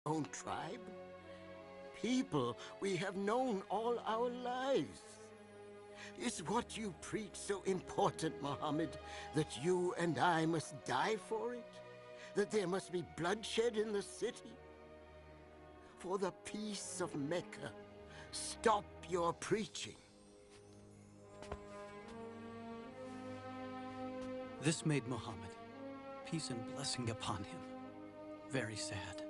own tribe? People we have known all our lives. Is what you preach so important, Muhammad, that you and I must die for it? That there must be bloodshed in the city? For the peace of Mecca, stop your preaching. This made Muhammad, peace and blessing upon him, very sad.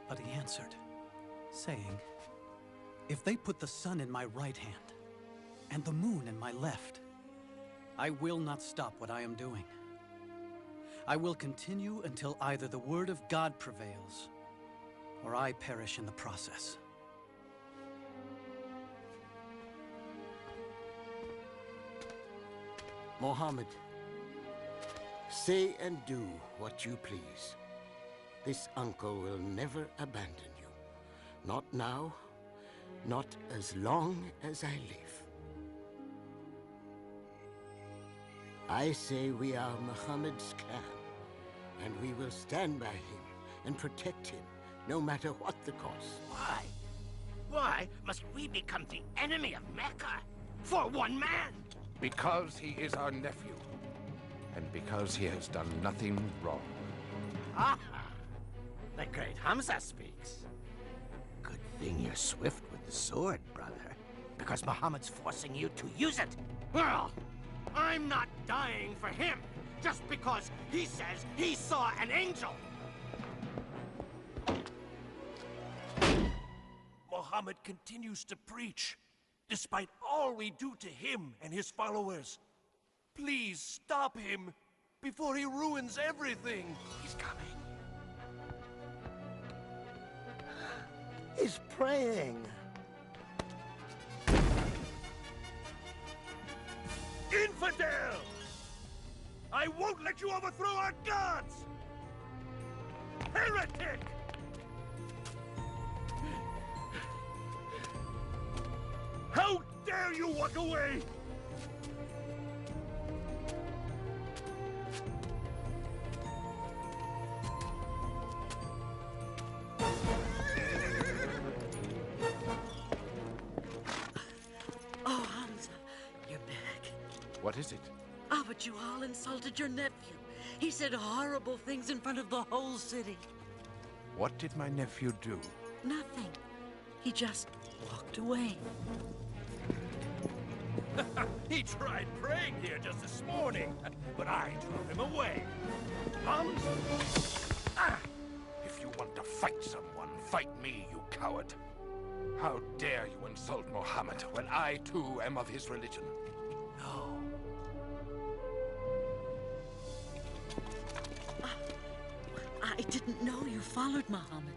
But he answered, saying, "If they put the sun in my right hand and the moon in my left, I will not stop what I am doing. I will continue until either the word of God prevails or I perish in the process." Muhammad, say and do what you please. This uncle will never abandon you. Not now, not as long as I live. I say we are Muhammad's clan, and we will stand by him and protect him, no matter what the cost. Why? Why must we become the enemy of Mecca for one man? Because he is our nephew, and because he has done nothing wrong. Aha! The great Hamza speaks. Good thing you're swift with the sword, brother, because Muhammad's forcing you to use it. Well, I'm not dying for him just because he says he saw an angel. Muhammad continues to preach, despite all we do to him and his followers. Please stop him before he ruins everything. He's coming. He's praying. Infidel! I won't let you overthrow our gods! Heretic! How dare you walk away! Oh, Hamza, you're back. What is it? Ah, but you all insulted your nephew. He said horrible things in front of the whole city. What did my nephew do? Nothing. He just walked away. He tried praying here just this morning, but I drove him away. If you want to fight someone, fight me, you coward. How dare you insult Muhammad when I too am of his religion? No. I didn't know you followed Muhammad.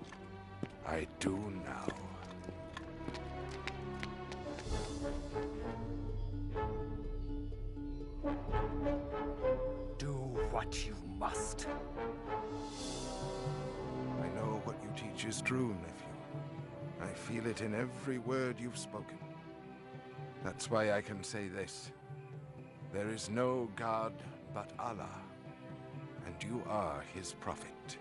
I do now. Do what you must. I know what you teach is true, nephew. I feel it in every word you've spoken. That's why I can say this. There is no God but Allah, and you are his prophet.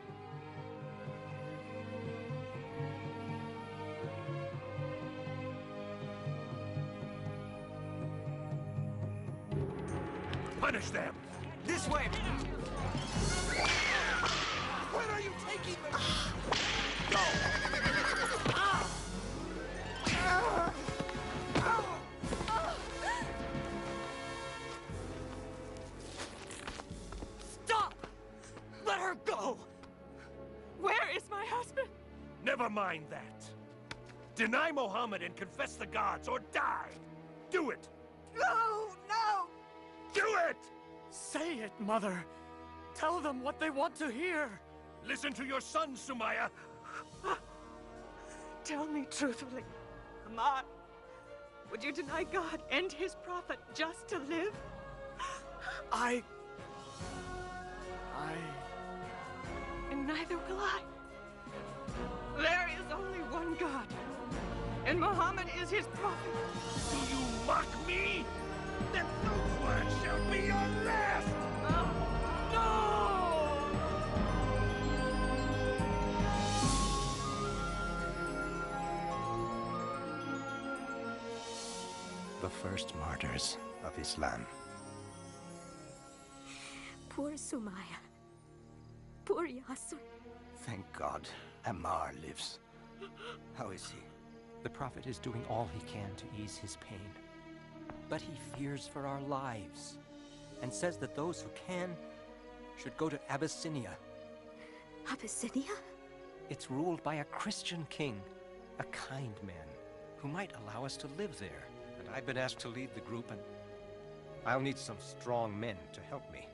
Punish them! This way! Where are you taking them? Go! Stop! Let her go! Where is my husband? Never mind that. Deny Muhammad and confess the gods, or die! Do it! No, no! Do it! Say it, Mother. Tell them what they want to hear. Listen to your son, Sumaya. Tell me truthfully, Ahmad, would you deny God and his prophet just to live? And neither will I. There is only one God, and Muhammad is his prophet. Do you mock me? Then those words shall be your last! No! first martyrs of Islam. Poor Sumaya. Poor Yasser. Thank God, Ammar lives. How is he? The Prophet is doing all he can to ease his pain. But he fears for our lives, and says that those who can should go to Abyssinia. Abyssinia? It's ruled by a Christian king, a kind man, who might allow us to live there. And I've been asked to lead the group, and I'll need some strong men to help me.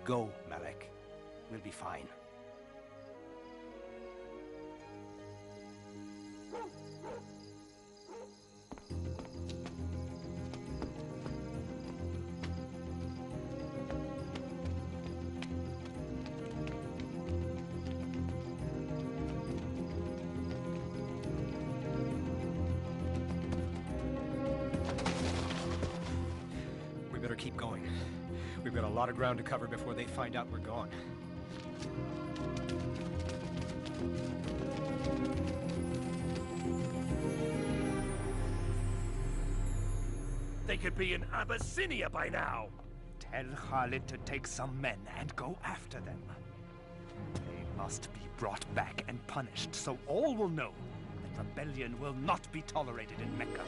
Go, Malek. We'll be fine. We better keep going. We've got a lot of ground to cover before they find out we're gone. They could be in Abyssinia by now. Tell Khalid to take some men and go after them. They must be brought back and punished, so all will know that rebellion will not be tolerated in Mecca.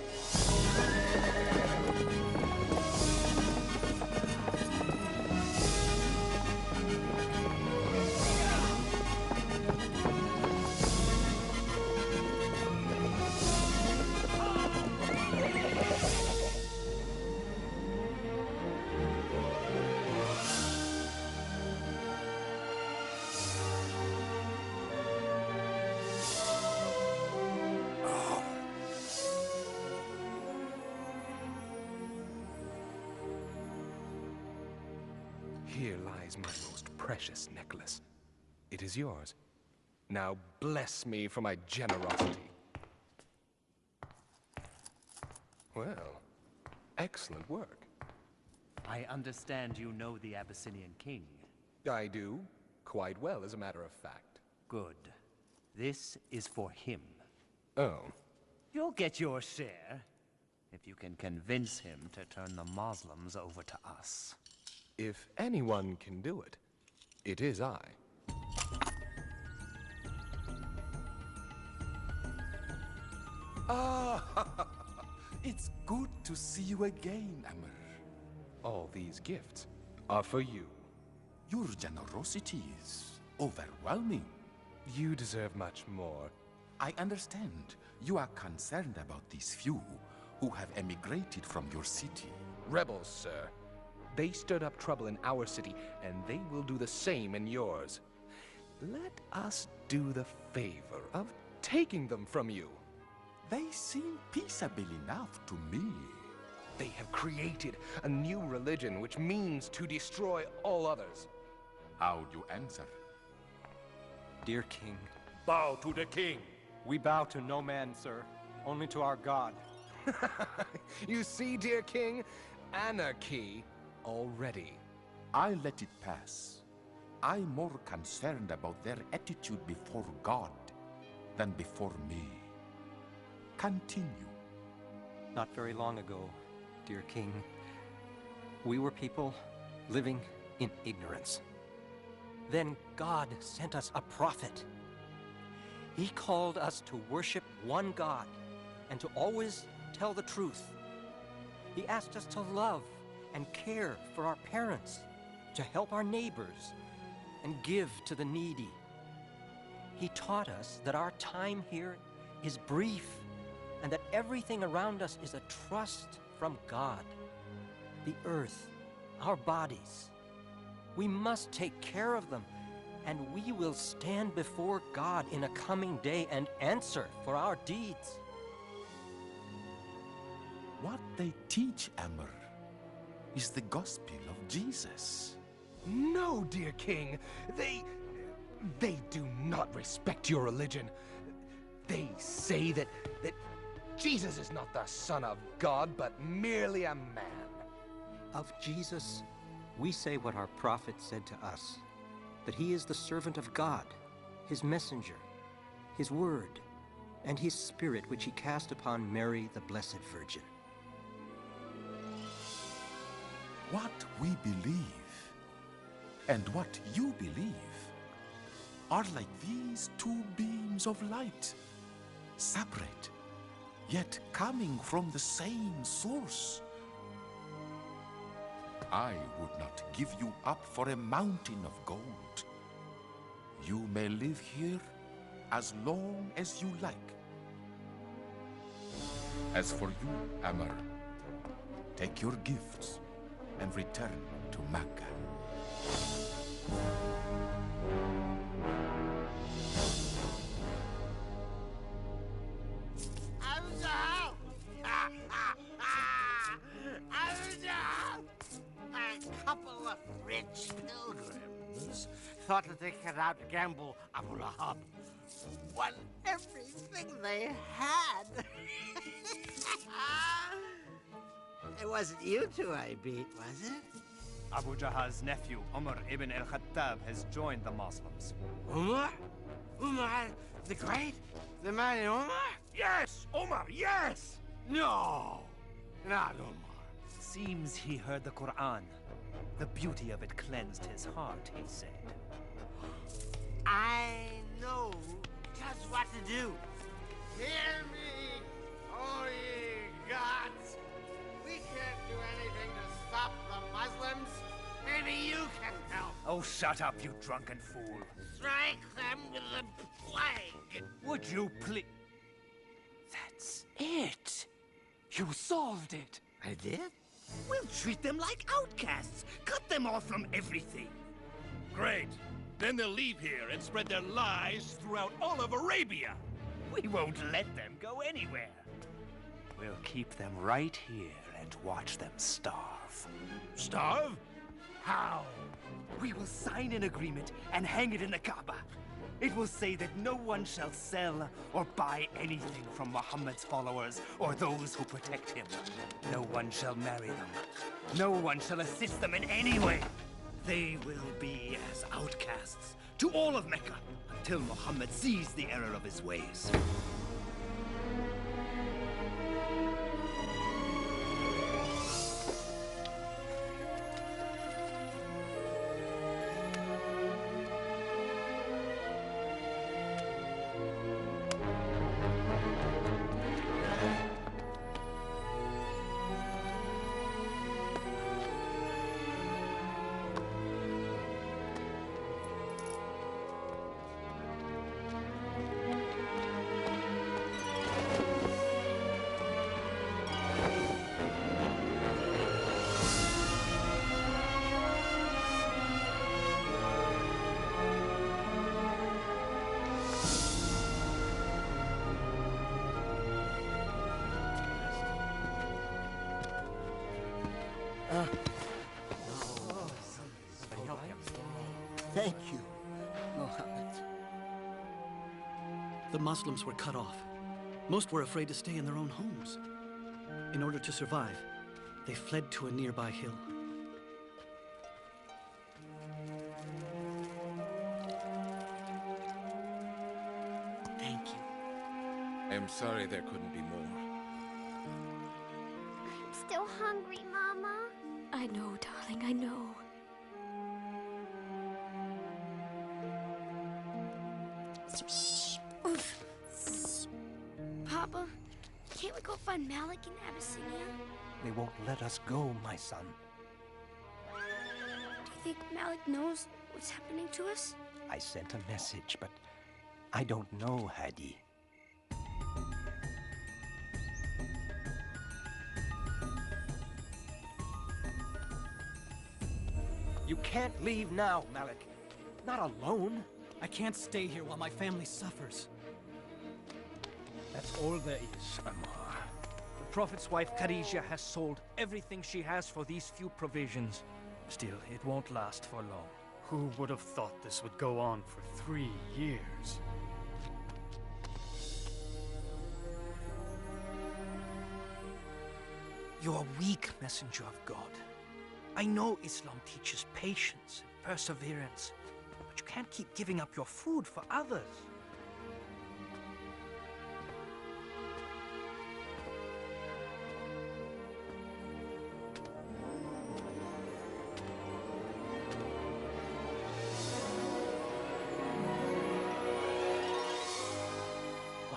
Here lies my most precious necklace. It is yours. Now bless me for my generosity. Well, excellent work. I understand you know the Abyssinian king. I do, quite well, as a matter of fact. Good. This is for him. Oh. You'll get your share, if you can convince him to turn the Muslims over to us. If anyone can do it, it is I. Ah, it's good to see you again, Amr. All these gifts are for you. Your generosity is overwhelming. You deserve much more. I understand you are concerned about these few who have emigrated from your city. Rebels, sir. They stirred up trouble in our city, and they will do the same in yours. Let us do the favor of taking them from you. They seem peaceable enough to me. They have created a new religion which means to destroy all others. How do you answer? Dear King, Bow to the king. we bow to no man, sir, only to our God. You see, dear king, anarchy already. I let it pass. I'm more concerned about their attitude before God than before me. Continue. Not very long ago, dear King, we were people living in ignorance. Then God sent us a prophet. He called us to worship one God and to always tell the truth. He asked us to love and care for our parents, to help our neighbors, and give to the needy. He taught us that our time here is brief, and that everything around us is a trust from God. The earth, our bodies. We must take care of them, and we will stand before God in a coming day and answer for our deeds. What they teach, Amr, is the gospel of Jesus. No, dear king. They do not respect your religion. They say that Jesus is not the Son of God, but merely a man. Of Jesus, we say what our prophet said to us, that he is the servant of God, his messenger, his word. and his spirit which he cast upon Mary, the Blessed Virgin. What we believe and what you believe are like these two beams of light, separate, yet coming from the same source. I would not give you up for a mountain of gold. You may live here as long as you like. As for you, Amr, take your gifts and return to Mecca. A couple of rich pilgrims thought that they could outgamble Abu Lahab. Won everything they had. It wasn't you two I beat, was it? Abu Jahal's nephew, Umar ibn al-Khattab, has joined the Muslims. Umar? Umar the Great? The mighty Umar? Yes! Omar, yes! No! Not Umar. Seems he heard the Quran. The beauty of it cleansed his heart, he said. I know just what to do. Hear me, oh ye gods! We can't do anything to stop the Muslims. Maybe you can help. Oh, shut up, you drunken fool. Strike them with the plague. Would you please? That's it. You solved it. I did? We'll treat them like outcasts. Cut them off from everything. Great. Then they'll leave here and spread their lies throughout all of Arabia. We won't let them go anywhere. We'll keep them right here and watch them starve. Starve? How? We will sign an agreement and hang it in the Kaaba. It will say that no one shall sell or buy anything from Muhammad's followers or those who protect him. No one shall marry them. No one shall assist them in any way. They will be as outcasts to all of Mecca until Muhammad sees the error of his ways. Thank you, Muhammad. The Muslims were cut off. Most were afraid to stay in their own homes. In order to survive, they fled to a nearby hill. Thank you. I'm sorry there couldn't be more. I'm still hungry, Mama. I know, darling, I know. Papa, can't we go find Malik in Abyssinia? They won't let us go, my son. Do you think Malik knows what's happening to us? I sent a message, but I don't know, Hadi. You can't leave now, Malik. Not alone. I can't stay here while my family suffers. That's all there is, Ammar. The Prophet's wife, Khadijah, has sold everything she has for these few provisions. Still, it won't last for long. Who would have thought this would go on for 3 years? You're a weak messenger of God. I know Islam teaches patience and perseverance, but you can't keep giving up your food for others.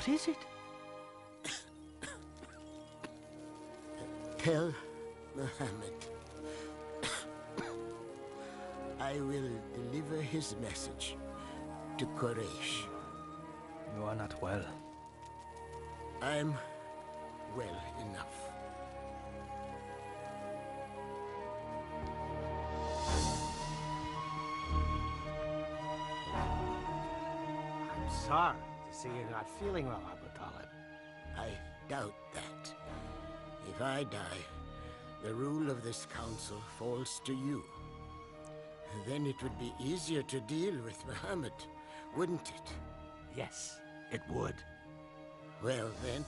What is it? Tell Muhammad I will deliver his message to Quraysh. You are not well. I'm well enough. I'm sorry to see you're not feeling well, Abu Talib. I doubt that. If I die, the rule of this council falls to you. Then it would be easier to deal with Muhammad, wouldn't it? Yes, it would. Well then,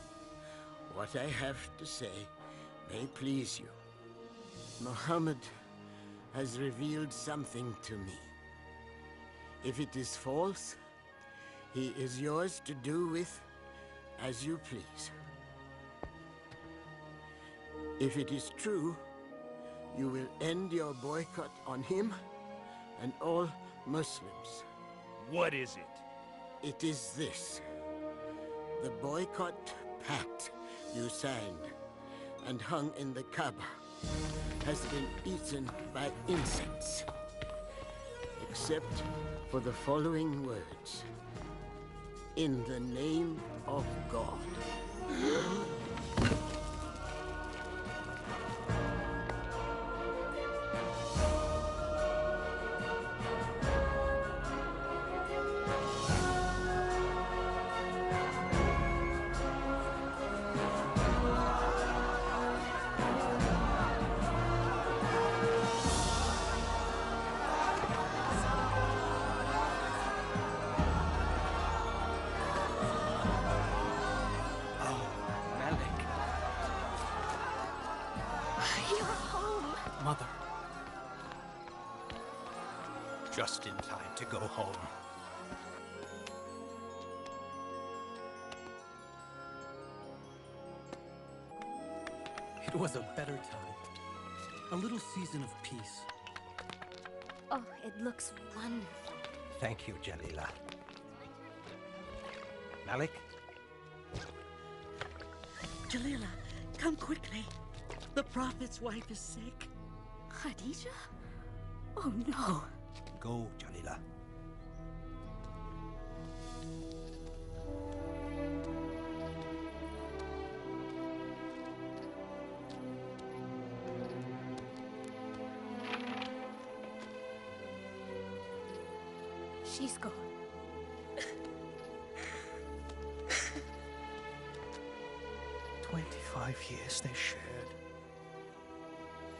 what I have to say may please you. Muhammad has revealed something to me. If it is false, he is yours to do with as you please. If it is true, you will end your boycott on him and all Muslims. What is it? It is this. The boycott pact you signed and hung in the Kaaba has been eaten by insects. Except for the following words. In the name of God. Mother. Just in time to go home. It was a better time. A little season of peace. Oh, it looks wonderful. Thank you, Jalila. Malik? Jalila, come quickly. The Prophet's wife is sick. Khadija? Oh no. Go, Jalila. She's gone. 25 years they shared.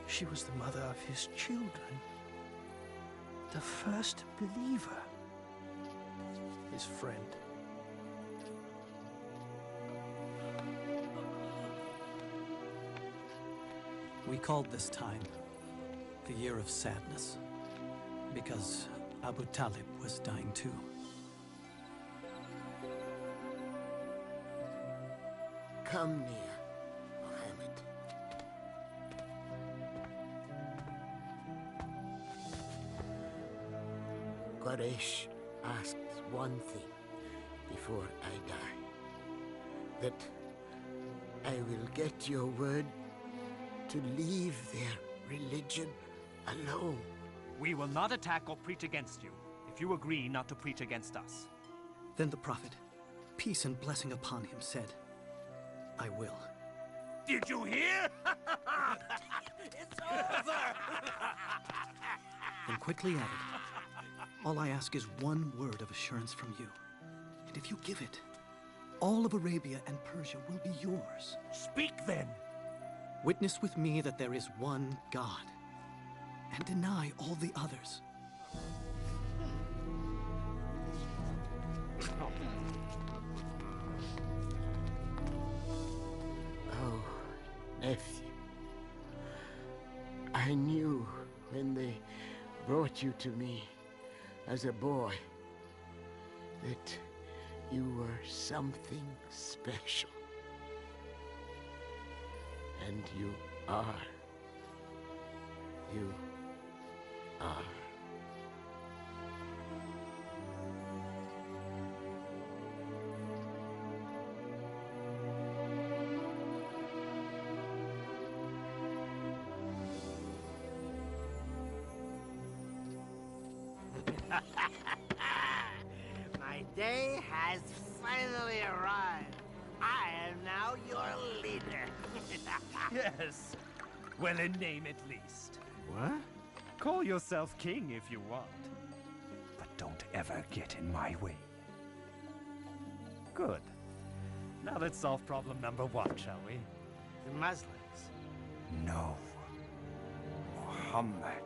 She was the mother of his children. The first believer. His friend. We called this time the Year of Sadness, because Abu Talib was dying too. Come near, Muhammad. Quraysh asks one thing before I die. That I will get your word to leave their religion alone. We will not attack or preach against you, if you agree not to preach against us. Then the Prophet, peace and blessing upon him, said, I will. Did you hear? It's over! Then quickly added, all I ask is one word of assurance from you. And if you give it, all of Arabia and Persia will be yours. Speak then. Witness with me that there is one God, and deny all the others. Oh, nephew. I knew when they brought you to me as a boy that you were something special. And you are. You are. My day has finally arrived. I am now your leader. Yes. Well, in name at least. What? Call yourself king if you want. But don't ever get in my way. Good. Now let's solve problem number 1, shall we? The Muslims. No. Muhammad.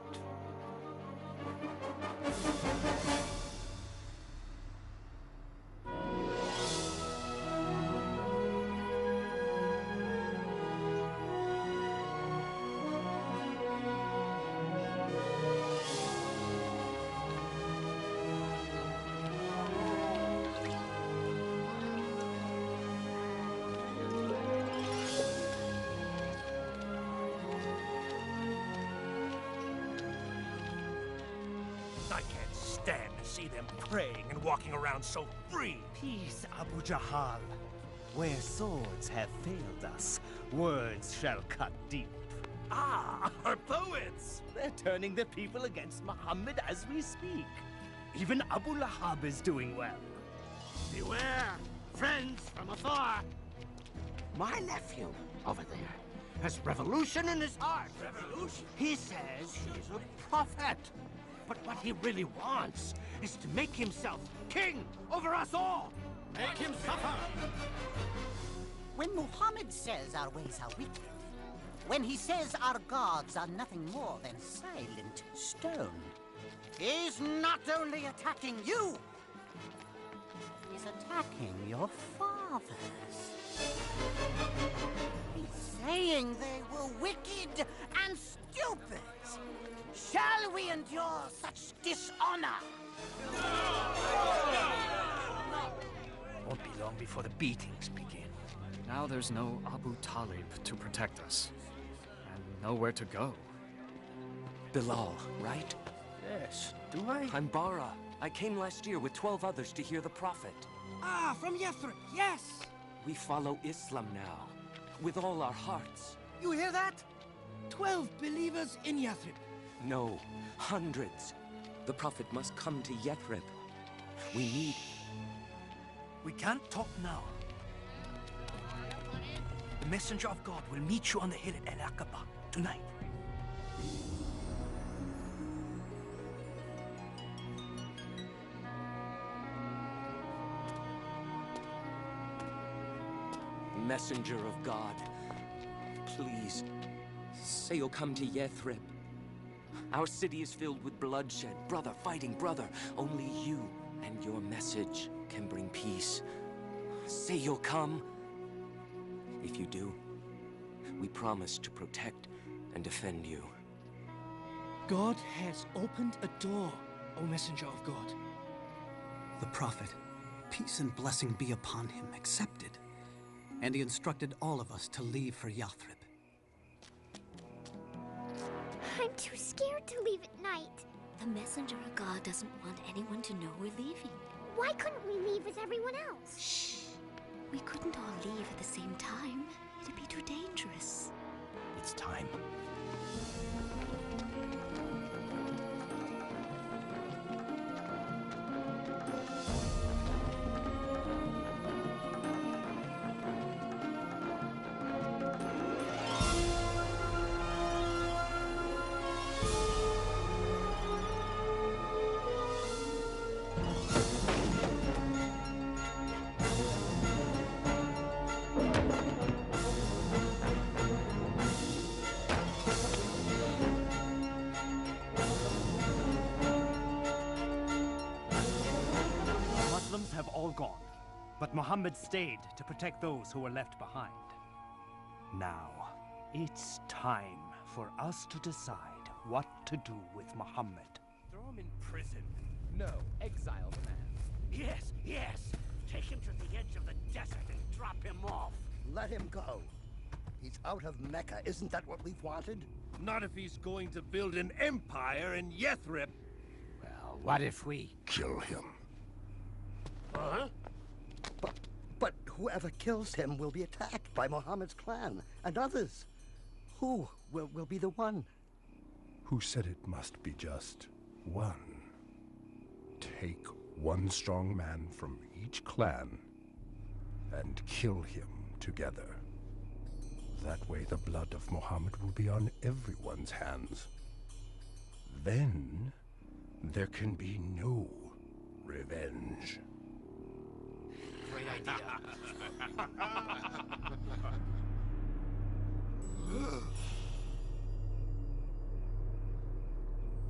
I can't stand to see them praying and walking around so free. Peace, Abu Jahal. Where swords have failed us, words shall cut deep. Ah, our poets! They're turning the people against Muhammad as we speak. Even Abu Lahab is doing well. Beware, friends from afar. My nephew over there has revolution in his heart. Revolution? He says he's a prophet. But what he really wants is to make himself king over us all. Make him suffer. When Muhammad says our ways are wicked, when he says our gods are nothing more than silent stone, he's not only attacking you, he's attacking your fathers. He's saying they were wicked and stupid. Shall we endure such dishonor? Won't be long before the beatings begin. Now there's no Abu Talib to protect us. And nowhere to go. Bilal, right? Yes, do I? I'm Bara. I came last year with 12 others to hear the Prophet. Ah, from Yathrib, yes! We follow Islam now, with all our hearts. You hear that? 12 believers in Yathrib. No, hundreds. The Prophet must come to Yathrib. We need... We can't talk now. The messenger of God will meet you on the hill at Al-Aqaba tonight. Messenger of God, please, say you'll come to Yathrib. Our city is filled with bloodshed, brother fighting brother. Only you and your message can bring peace. Say you'll come. If you do, we promise to protect and defend you. God has opened a door, O messenger of God. The prophet, peace and blessing be upon him, accepted. And he instructed all of us to leave for Yathrib. I'm too scared to leave at night. The messenger of God doesn't want anyone to know we're leaving. Why couldn't we leave with everyone else? Shh. We couldn't all leave at the same time. It'd be too dangerous. It's time. Have all gone, but Muhammad stayed to protect those who were left behind. Now, it's time for us to decide what to do with Muhammad. Throw him in prison. No, exile the man. Yes, yes. Take him to the edge of the desert and drop him off. Let him go. He's out of Mecca. Isn't that what we've wanted? Not if he's going to build an empire in Yathrib. Well, what if we kill him? Huh? But whoever kills him will be attacked by Muhammad's clan and others. Who will be the one? Who said it must be just one? take one strong man from each clan and kill him together. That way the blood of Muhammad will be on everyone's hands. Then there can be no revenge. Great idea.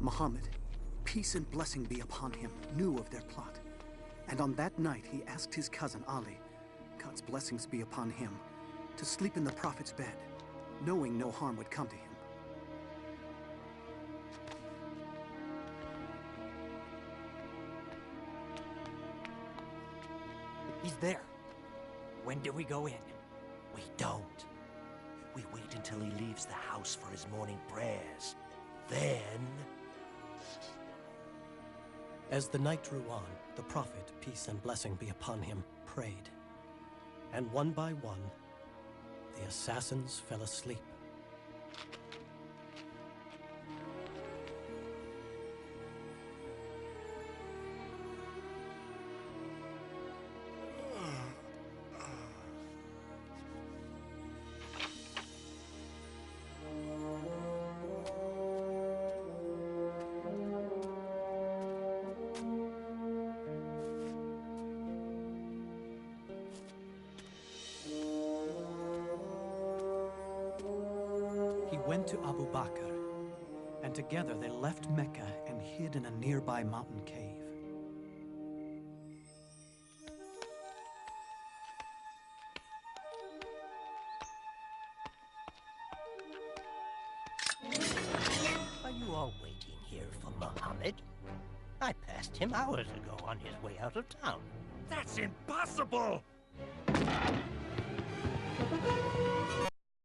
Muhammad, peace and blessing be upon him, knew of their plot. And on that night he asked his cousin Ali, God's blessings be upon him, to sleep in the Prophet's bed, knowing no harm would come to him. He's there. When do we go in? We don't. We wait until he leaves the house for his morning prayers. Then... As the night drew on, the Prophet, peace and blessing be upon him, prayed. And one by one, the assassins fell asleep. He went to Abu Bakr, and together they left Mecca and hid in a nearby mountain cave. Are you all waiting here for Muhammad? I passed him hours ago on his way out of town. That's impossible!